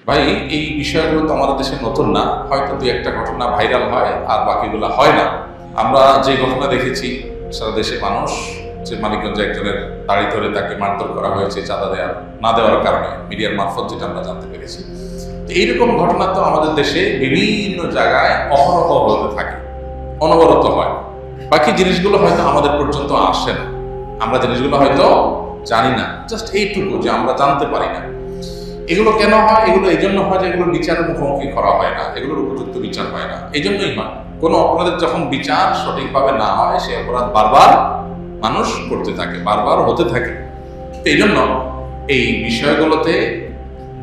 ভাই, এই বিষয়গুলো তো আমাদের দেশে নতুন না, হয়তো দুই একটা ঘটনা ভাইরাল হয় আর বাকিগুলো হয় না। আমরা যে ঘটনা দেখেছি, সারা দেশে মানুষ যে মানিকগঞ্জে একজনের দাড়ি ধরে তাকে মারধর করা হয়েছে চাঁদা না দেওয়ার কারণে, মিডিয়ার মারফত যেটা আমরা জানতে পেরেছি। তো এইরকম ঘটনা তো আমাদের দেশে বিভিন্ন জায়গায় অহরহ হতে থাকে, অনবরত হয়। বাকি জিনিসগুলো হয়তো আমাদের পর্যন্ত আসে না, আমরা জিনিসগুলো হয়তো জানি না, জাস্ট এইটুকু যে আমরা জানতে পারি না। এগুলো কেন হয়? এগুলো এই জন্য হয় যে এগুলোর বিচারের মুখোমুখি করা হয় না, এগুলোর উপযুক্ত বিচার হয় না। এই জন্যই হয়, কোনো অপরাধের যখন বিচার সঠিকভাবে না হয়, সে অপরাধ বারবার মানুষ করতে থাকে, বারবার হতে থাকে। তো এই জন্য এই বিষয়গুলোতে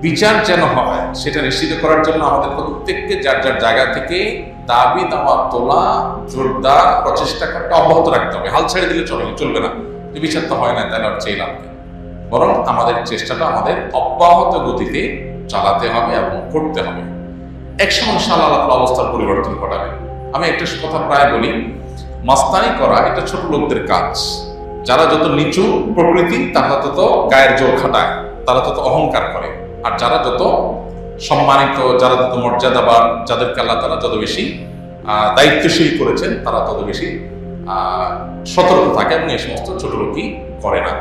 বিচার যেন হয়, সেটা নিশ্চিত করার জন্য আমাদের প্রত্যেককে যার যার জায়গা থেকে দাবি দাওয়া তোলা, জোরদার প্রচেষ্টা করতে অব্যাহত রাখতে হবে। হাল ছেড়ে দিলে চলবে না। বিচার তো হয় না, তাহলে আর চেয়ে লাভ নেই। বরং আমাদের চেষ্টাটা আমাদের অব্যাহত গতিতে চালাতে হবে এবং করতে হবে। একসময় ইনশাআল্লাহ আল্লাহ অবস্থার পরিবর্তন ঘটাবে। আমি একটা কথা প্রায় বলি, মাস্তানি করা এটা ছোট লোকদের কাজ। যারা যত নিচু প্রকৃতি তারা তত গায়ের জোর খাটায়, তারা তত অহংকার করে। আর যারা যত সম্মানিত, যারা যত মর্যাদাবান, যাদেরকে আল্লাহ তাআলা যত বেশি দায়িত্বশীল করেছেন, তারা তত বেশি সতর্ক থাকে এবং এই সমস্ত ছোট লোকই করে না।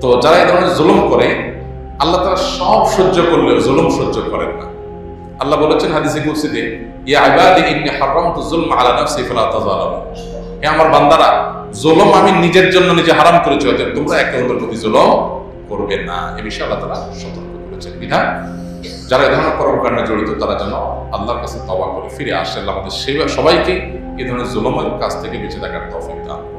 তো যারা এই ধরনের জুলুম করে, আল্লাহ তাআলা সব সহ্য করলেও জুলুম সহ্য করেন না। আল্লাহ বলেছেন হাদিসে কুদসিতে, ইয়া ইবাদি ইন্নী হারামতু যুলমা আলা নাফসি ফালা তাযালামু। হে আমার বান্দারা, জুলুম আমি নিজের জন্য নিজে হারাম করেছি, অতএব তোমরা একে অপরের প্রতি জুলুম করবে না। এই বিষয়ে আল্লাহ তাআলা সতর্ক করেছেন। বিধান যারা এই ধরনের কর্মকাণ্ডে জড়িত, তারা যেন আল্লাহর কাছে তওবা করে ফিরে আসে। আল্লাহ আমাদের সবাইকে এই ধরনের জুলুমের কাছ থেকে বেঁচে থাকার তৌফিক দান করুন।